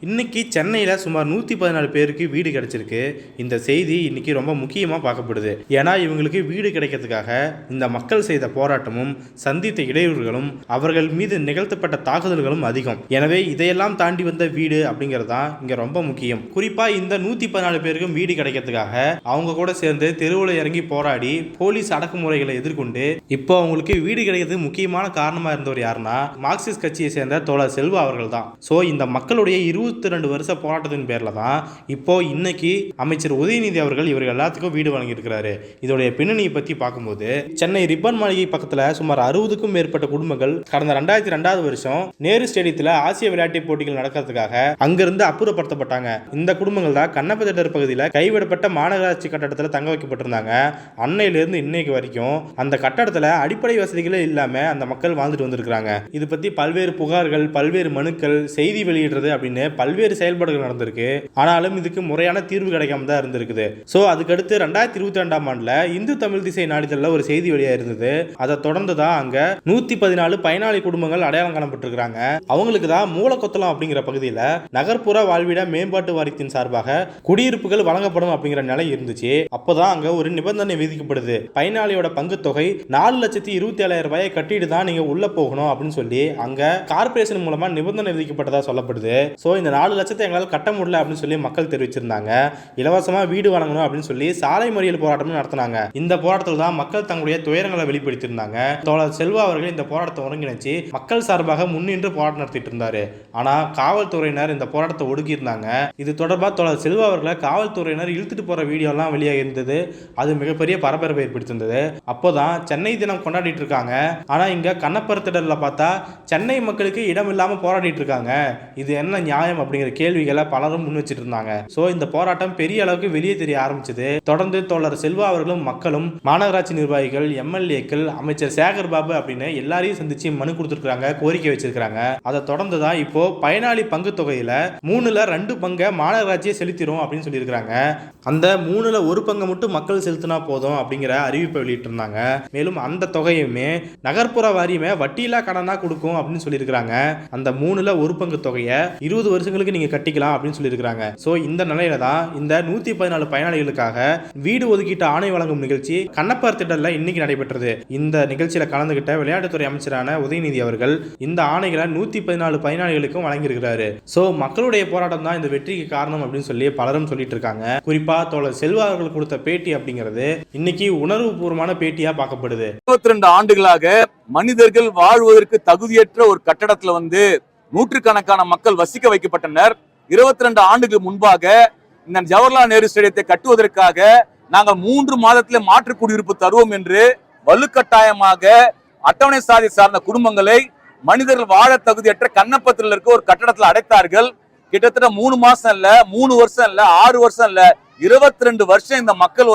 இன்னைக்கு சென்னையில் சுமார் 114 பேருக்கு வீடு கிடைச்சிருக்கு. இந்த செய்தி இன்னைக்கு ரொம்ப முக்கியமாக பார்க்கப்படுது. ஏன்னா இவங்களுக்கு வீடு கிடைக்கிறதுக்காக இந்த மக்கள் செய்த போராட்டமும் சந்தித்த இடையூறுகளும் அவர்கள் மீது நிகழ்த்தப்பட்ட தாக்குதல்களும் அதிகம். எனவே இதையெல்லாம் தாண்டி வந்த வீடு அப்படிங்கிறது தான் இங்கே ரொம்ப முக்கியம். குறிப்பாக இந்த 114 பேருக்கும் வீடு கிடைக்கிறதுக்காக அவங்க கூட சேர்ந்து தெருவில் இறங்கி போராடி போலீஸ் அடக்குமுறைகளை எதிர்கொண்டு இப்போ அவங்களுக்கு வீடு கிடைக்கிறது முக்கியமான காரணமாக இருந்தவர் யாருன்னா மார்க்சிஸ்ட் கட்சியை சேர்ந்த தோழர் செல்வா அவர்கள் தான். ஸோ இந்த மக்களுடைய 22 வருஷ போராட்டத்தின் பேர்ல தான் இப்போ இன்னைக்கு அமைச்சர் உதயநிதி அவர்கள் இவர்கள் எல்லாத்துக்கும் வீடு வழங்கியிருக்கிறாரு. இதோடைய பின்னணியை பற்றி பார்க்கும்போது சென்னை ரிப்பன் மாளிகை பக்கத்தில் சுமார் 60க்கும் மேற்பட்ட குடும்பங்கள் கடந்த 2002 வருஷம் நேரு ஸ்டேடியத்தில் ஆசிய விளையாட்டு போட்டிகள் நடக்கிறதுக்காக அங்கிருந்து அப்புறப்படுத்தப்பட்டாங்க. இந்த குடும்பங்கள் தான் கண்ணப்ப தியேட்டர் பகுதியில் கைவிடப்பட்ட மாநகராட்சி கட்டடத்தில் தங்க வைக்கப்பட்டிருந்தாங்க. அன்னையிலிருந்து இன்னைக்கு வரைக்கும் அந்த கட்டடத்தில் அடிப்படை வசதிகளே இல்லாமல் அந்த மக்கள் வாழ்ந்துட்டு வந்திருக்கிறாங்க. இது பற்றி பல்வேறு புகார்கள், பல்வேறு மனுக்கள், செய்தி வெளியிடுறது அப்படின்னு பல்வேறு செயல்பாடுகள் நடந்திருக்கு. ஆனாலும் இதுக்கு முறையான தீர்வு கிடைக்காம தான் இருந்திருக்குது. ஸோ அதுக்கடுத்து 2022 ஆண்டில் இந்து தமிழ் திசை நாளிதழில் ஒரு செய்தி வெளியாக இருந்தது. அதை தொடர்ந்து தான் அங்க 114 பயனாளி குடும்பங்கள் அடையாளம் காணப்பட்டிருக்கிறாங்க. அவங்களுக்கு தான் மூலக்கொத்தளம் அப்படிங்கிற பகுதியில் நகர்ப்புற வாழ்விட மேம்பாட்டு வாரியத்தின் சார்பாக குடியிருப்புகள் வழங்கப்படும் அப்படிங்கிற நிலை இருந்துச்சு. அப்போதான் அங்க ஒரு நிபந்தனை விதிக்கப்படுது. பயனாளியோட பங்கு தொகை 4,27,000 ரூபாயை கட்டிட்டு தான் நீங்க உள்ள போகணும் அப்படின்னு சொல்லி அங்க கார்பரேஷன் மூலமா நிபந்தனை விதிக்கப்பட்டதா சொல்லப்படுது. ஸோ இந்த 4 லட்சத்தை எங்களால் கட்ட முடியல அப்படின்னு சொல்லி மக்கள் தெரிவிச்சிருந்தாங்க. இலவசமாக வீடு வழங்கணும் அப்படின்னு சொல்லி சாலை மறியல் போராட்டமும் நடத்தினாங்க. இந்த போராட்டத்தில் தான் மக்கள் தங்களுடைய துயரங்களை வெளிப்படுத்தியிருந்தாங்க. தோழர் செல்வா அவர்கள் இந்த போராட்டத்தை ஒருங்கிணைச்சு மக்கள் சார்பாக முன்னின்று போராட்டம் நடத்திட்டு இருந்தாரு. ஆனால் காவல்துறையினர் இந்த போராட்டத்தை ஒடுக்கியிருந்தாங்க. இது தொடர்பாக தோழர் செல்வா அவர்களை காவல்துறையினர் இழுத்துட்டு போற வீடியோலாம் வெளியாக இருந்தது. அது மிகப்பெரிய பரபரப்பை ஏற்படுத்தியிருந்தது. அப்போதான் சென்னை தினம் கொண்டாடிட்டு இருக்காங்க. ஆனால் இங்க கண்ணப்பர் பார்த்தா சென்னை மக்களுக்கு இடம் இல்லாமல் போராடிட்டு இருக்காங்க. இது என்ன நியாயம் அப்படிங்கிற கேள்விகளை பலரும் முன் வச்சிட்டு இருந்தாங்க. சோ இந்த போராட்டம் பெரிய அளவுக்கு வெளியே தெரிய ஆரம்பிச்சது. தொடர்ந்து தோழர் செல்வா அவர்களும் மக்களும் மாநகராட்சி நிர்வாகிகள், எம்எல்ஏக்கள், அமைச்சர் சேகர் பாபு அப்படின்னு எல்லாரையும் சந்திச்சு மனு கொடுத்துருக்காங்க, கோரிக்கை வச்சிருக்காங்க. அதை தொடர்ந்து தான் இப்போ பயனாளி பங்கு தொகையில 3/2 பங்கை மாநகராட்சியை செலுத்திடும் அப்படின்னு சொல்லியிருக்காங்க. அந்த 1/3 பங்கை மட்டும் மக்கள் செலுத்தினா போதும் அப்படிங்கிற அறிவிப்பை வெளியிட்டு இருந்தாங்க. மேலும் அந்த தொகையுமே நகர்ப்புற வாரியமே வட்டியில்லா கடனா கொடுக்கும் அப்படின்னு சொல்லியிருக்காங்க. அந்த 1/3 பங்கு தொகையை 20 வருஷங்களுக்கு நீங்க கட்டிக்கலாம் அப்படின்னு சொல்லியிருக்காங்க. சோ இந்த நிலையில தான் இந்த 114 பயனாளிகளுக்காக வீடு ஒதுக்கீட்டு ஆணை வழங்கும் நிகழ்ச்சி கண்ணப்பர் திடல்ல இன்னைக்கு நடைபெற்றது. இந்த நிகழ்ச்சியில கலந்துகிட்ட விளையாட்டுத்துறை அமைச்சரான உதயநிதி அவர்கள் இந்த ஆணைகளை 114 பயனாளிகளுக்கும் வழங்கியிருக்கிறாரு. சோ மக்களுடைய போராட்டம் தான் இந்த வெற்றிக்கு காரணம் அப்படின்னு சொல்லி பலரும் சொல்லிட்டு இருக்காங்க. குறிப்பா தோழர் செல்வா அவர்கள் கொடுத்த பேட்டி அப்படிங்கிறது இன்னைக்கு உணர்வுபூர்வமான பேட்டியா பார்க்கப்படுது. 22 ஆண்டுகளாக மனிதர்கள் வாழ்வதற்கு தகுதியற்ற ஒரு கட்டடத்துல நூற்றுக்கணக்கான மக்கள் வசிக்க வைக்கப்பட்டனர். 22 ஆண்டுகளுக்கு முன்பாக இந்த ஜவஹர்லால் நேரு ஸ்டேடியத்தை கட்டுவதற்காக நாங்கள் 3 மாதத்திலே மாற்று குடியிருப்பு தருவோம் என்று வலுக்கட்டாயமாக அட்டவணை சாதி சார்ந்த குடும்பங்களை மனிதர்கள் வாழ தகுதியற்ற கண்ணப்பத்தில் இருக்க ஒரு கட்டடத்தில் அடைத்தார்கள். கிட்டத்தட்ட 3 மாசம் இல்ல, 3 வருஷம் இல்ல, 6 வருஷம் இல்ல, 22 வருஷம் இந்த மக்கள்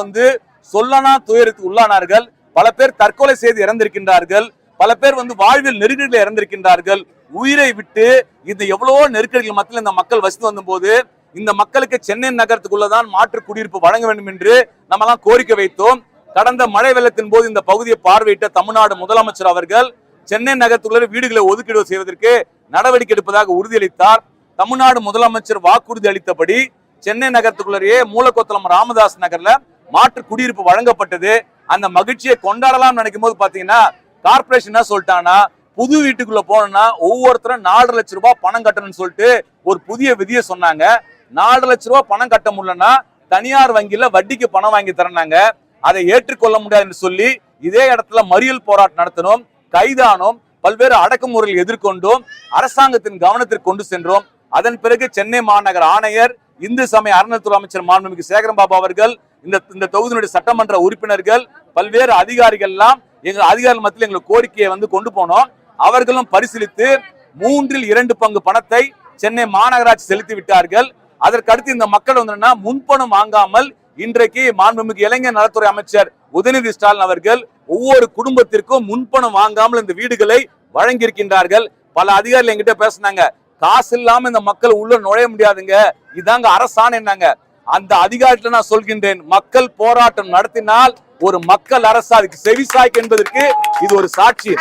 சொல்லனா துயரத்துக்கு உள்ளானார்கள். பல பேர் தற்கொலை செய்து இறந்திருக்கின்றார்கள். பல பேர் வாழ்வில் நெருக்கடியில் இறந்திருக்கின்றார்கள். உயிரை விட்டு இந்த எவ்வளவோ நெருக்கடிகள் மத்தியில் இந்த மக்கள் வசித்து வந்த போது இந்த மக்களுக்கு சென்னை நகரத்துக்குள்ளதான் மாற்று குடியிருப்பு வழங்க வேண்டும் என்று நம்ம கோரிக்கை வைத்தோம். கடந்த மழை வெள்ளத்தின் போது இந்த பகுதியை பார்வையிட்ட தமிழ்நாடு முதலமைச்சர் அவர்கள் சென்னை நகரத்துக்குள்ள வீடுகளை ஒதுக்கீடு செய்வதற்கு நடவடிக்கை எடுப்பதாக உறுதியளித்தார். தமிழ்நாடு முதலமைச்சர் வாக்குறுதி அளித்தபடி சென்னை நகரத்துக்குள்ளேயே மூலக்கொத்தளம் ராமதாஸ் நகர்ல மாற்று குடியிருப்பு வழங்கப்பட்டது. அந்த மகிழ்ச்சியை கொண்டாடலாம் நினைக்கும் போது பாத்தீங்கன்னா கார்பரேஷன் என்ன சொல்லிட்டாங்கன்னா புது வீட்டுக்குள்ள போனா ஒவ்வொருத்தரும் 4.5 லட்சம் ரூபாய் பணம் கட்டணும்னு சொல்லிட்டு ஒரு புதிய விதியை சொன்னாங்க. 4 லட்சம் ரூபாய் பணம் கட்ட முடியலன்னா தனியார் வங்கியில வட்டிக்கு பணம் வாங்கி தரனாங்க. அதை ஏற்றுக்கொள்ள முடியாது என்று சொல்லி இதே இடத்துல மறியல் போராட்டம் நடத்தினோம், கைதானோம், பல்வேறு அடக்குமுறையில் எதிர்கொண்டோம், அரசாங்கத்தின் கவனத்திற்கு கொண்டு சென்றோம். அதன் பிறகு சென்னை மாநகர ஆணையர், இந்து சமய அறநிலையத்துறை அமைச்சர் மாண்புமிகு சேகரபாபு அவர்கள், இந்த தொகுதியினுடைய சட்டமன்ற உறுப்பினர்கள், பல்வேறு அதிகாரிகள் எல்லாம் எங்கள் அதிகாரிகள் மத்தியில் எங்களுக்கு கோரிக்கையை கொண்டு போனோம். அவர்களும் பரிசீலித்து 3/2 பங்கு பணத்தை சென்னை மாநகராட்சி செலுத்தி விட்டார்கள். அதற்கடுத்து இந்த மக்கள் முன்பணம் வாங்காமல் இன்றைக்கு மாண்புமிகு இளைஞர் நலத்துறை அமைச்சர் உதயநிதி ஸ்டாலின் அவர்கள் ஒவ்வொரு குடும்பத்திற்கும் முன்பணம் வாங்காமல் இந்த வீடுகளை வழங்கியிருக்கின்றார்கள். பல அதிகாரிகள் என்கிட்ட பேசினாங்க, காசு இல்லாம இந்த மக்கள் உள்ள நுழைய முடியாதுங்க, இதாங்க அரசாணை. அந்த அதிகாரத்தில் நான் சொல்கின்றேன், மக்கள் போராட்டம் நடத்தினால் ஒரு மக்கள் அரசு அதுக்கு செவிசாய்க்கு என்பதற்கு இது ஒரு சாட்சி.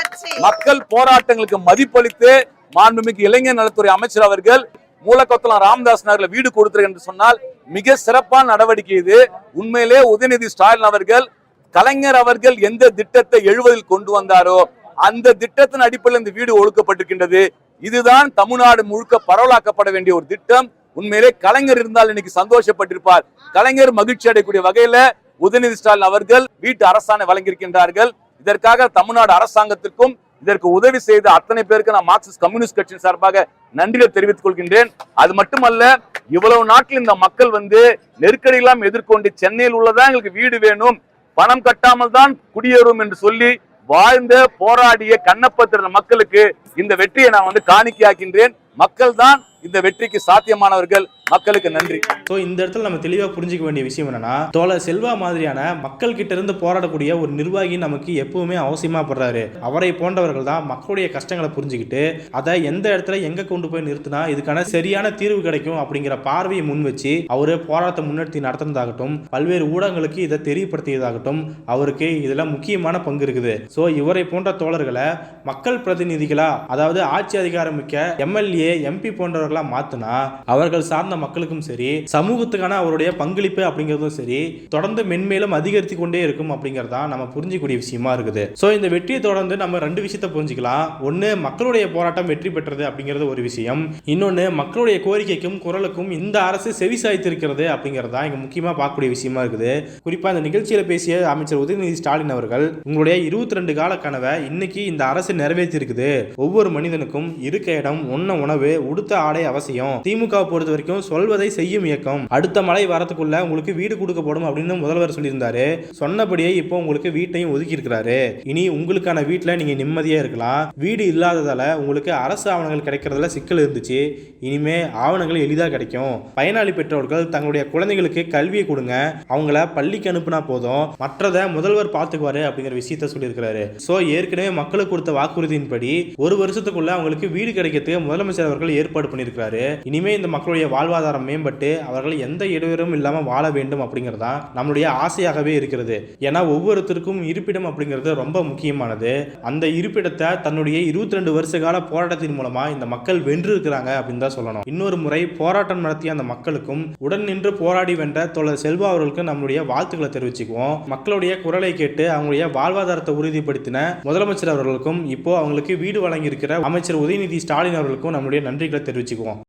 மக்கள் போராட்டங்களுக்கு மதிப்பளித்து மாண்புமிகு இளைஞர் நலத்துறை அமைச்சர் அவர்கள் மூலக்கொத்தலம் ராமதாஸ் நகர்ல வீடு கொடுத்திருக்க என்று சொன்னால் மிக சிறப்பான நடவடிக்கை இது. உண்மையிலே உதயநிதி ஸ்டாலின் அவர்கள் கலைஞர் அவர்கள் எந்த திட்டத்தை 70 கொண்டு வந்தாரோ அந்த திட்டத்தின் அடிப்படையில் இந்த வீடு ஒழுக்கப்பட்டிருக்கின்றது. இதுதான் தமிழ்நாடு முழுக்க பரவலாக்கப்பட வேண்டிய ஒரு திட்டம். உண்மையிலே கலைஞர் இருந்தால் இன்னைக்கு சந்தோஷப்பட்டிருப்பார். கலைஞர் மகிழ்ச்சி அடையக்கூடிய வகையில உதயநிதி ஸ்டாலின் அவர்கள் வீட்டு அரசாணை வழங்கியிருக்கின்றார்கள். இதற்காக தமிழ்நாடு அரசாங்கத்திற்கும் இதற்கு உதவி செய்த அத்தனை பேருக்கு நான் மார்க்சிஸ்ட் கம்யூனிஸ்ட் கட்சியின் சார்பாக நன்றியை தெரிவித்துக் கொள்கின்றேன். அது மட்டுமல்ல, இவ்வளவு நாட்டில் இந்த மக்கள் நெருக்கடி எல்லாம் எதிர்கொண்டு சென்னையில் உள்ளதான் எங்களுக்கு வீடு வேணும், பணம் கட்டாமல் தான் குடியேறும் என்று சொல்லி வாழ்ந்த போராடிய கண்ணப்பத்திர மக்களுக்கு இந்த வெற்றியை நான் காணிக்கையாக்கின்றேன். மக்கள் தான் இந்த வெற்றிக்கு சாத்தியமானவர்கள். மக்களுக்கு நன்றி. இந்த இடத்துல நம்ம தெளிவாக புரிஞ்சுக்க வேண்டிய விஷயம் என்னன்னா, தோழர் செல்வா மாதிரியான மக்கள் கிட்ட இருந்து போராடக்கூடிய ஒரு நிர்வாகி நமக்கு எப்பவுமே அவசியமா படுறாரு. அவரை போன்றவர்கள் தான் மக்களுடைய கஷ்டங்களை புரிஞ்சுக்கிட்டு அதை எந்த இடத்துல எங்க கொண்டு போய் நிறுத்தினா இதுக்கான சரியான தீர்வு கிடைக்கும் அப்படிங்கிற பார்வையை முன் வச்சு அவரு போராட்டத்தை முன்னெடுத்து நடத்துனதாகட்டும், பல்வேறு ஊடகங்களுக்கு இதை தெரியப்படுத்தியதாகட்டும், அவருக்கு இதுல முக்கியமான பங்கு இருக்குது. இவரை போன்ற தோழர்களை மக்கள் பிரதிநிதிகளா, அதாவது ஆட்சி அதிகாரம் மிக்க எம்எல்ஏ எம்பி போன்றவர்களா மாத்தினா அவர்கள் சார்ந்த மக்களுக்கும் சரி, சமூகத்துக்கான அவருடைய பங்களிப்பு அப்படிங்கிறதும் சரி தொடர்ந்து மென்மேலும் அதிகரித்து கொண்டே இருக்கும் அப்படிங்கறதா நம்ம புரிஞ்சிக்கூடிய விஷயமா இருக்குது. இந்த வெற்றியை தொடர்ந்து நம்ம 2 விஷயத்தை புரிஞ்சுக்கலாம். ஒன்னு, மக்களுடைய போராட்டம் வெற்றி பெற்றது அப்படிங்கிறது ஒரு விஷயம். இன்னொன்னு, மக்களுடைய கோரிக்கைக்கும் குரலுக்கும் இந்த அரசு செவி சாய்த்திருக்கிறது அப்படிங்கறதா இங்க முக்கியமா பார்க்கக்கூடிய விஷயமா இருக்குது. குறிப்பா இந்த நிகழ்ச்சியில பேசிய அமைச்சர் உதயநிதி ஸ்டாலின் அவர்கள் உங்களுடைய 22 கால கனவை இன்னைக்கு இந்த அரசு நிறைவேற்றி இருக்குது. ஒவ்வொரு மனிதனுக்கும் இருக்க இடம், உண்ண உணவு, உடுத்த ஆடை அவசியம். திமுக பொறுத்த வரைக்கும் சொல்வதை செய்யும் இயக்கம். அடுத்த மழை வரத்துக்குள்ள உங்களுக்கு வீடு கொடுக்கப்படும் அப்படின்னு முதல்வர் சொல்லியிருந்தாரு. சொன்னபடியே இப்போ உங்களுக்கு வீட்டையும் ஒதுக்கி இருக்கிறாரு. இனி உங்களுக்கான வீட்டுல நீங்க நிம்மதியா இருக்கலாம். வீடு இல்லாததால உங்களுக்கு அரசு ஆவணங்கள் கிடைக்கிறதுல சிக்கல் இருந்துச்சு. இனிமே ஆவணங்கள் எளிதாக கிடைக்கும். பயனாளி பெற்றோர்கள் தங்களுடைய குழந்தைகளுக்கு கல்வியை கொடுங்க, அவங்கள பள்ளிக்கு அனுப்புனா போதும், மற்றதை முதல்வர் பார்த்துக்குவாரு அப்படிங்கிற விஷயத்த சொல்லியிருக்கிறாரு. ஏற்கனவே மக்களுக்கு கொடுத்த வாக்குறுதியின்படி 1 வருஷத்துக்குள்ள அவங்களுக்கு வீடு கிடைக்கிறதுக்கு முதலமைச்சர் அவர்கள் ஏற்பாடு பண்ணியிருக்கிறாரு. இனிமே இந்த மக்களுடைய வாழ்வாதாரம் மேம்பட்டு அவர்கள் எந்த இடையூறும் இல்லாம வாழ வேண்டும் அப்படிங்கறதா நம்மளுடைய ஆசையாகவே இருக்கிறது. ஏன்னா ஒவ்வொருத்தருக்கும் இருப்பிடம் அப்படிங்கிறது ரொம்ப முக்கியமானது. அந்த இருப்பிடத்தை தன்னுடைய 22 வருஷ கால போராட்டத்தின் மூலமா இந்த மக்கள் வென்று இருக்கிறாங்க அப்படின்னு தான் சொல்லணும். இன்னொரு முறை போராட்டம் நடத்திய அந்த மக்களுக்கும் உடன் நின்று போராடி வென்ற தோழர் செல்வா அவர்களுக்கு நம்மளுடைய வாழ்த்துக்களை தெரிவிச்சுக்குவோம். மக்களுடைய குரலை கேட்டு அவங்களுடைய வாழ்வாதாரத்தை உறுதிப்படுத்தின முதலமைச்சர் அவர்களுக்கும் இப்போ அவங்களுக்கு வீடு வழங்கி இருக்கிற அமைச்சர் உதயநிதி ஸ்டாலின் அவர்களுக்கும் நம்மளுடைய நன்றிகளை தெரிவிச்சுக்குவோம்.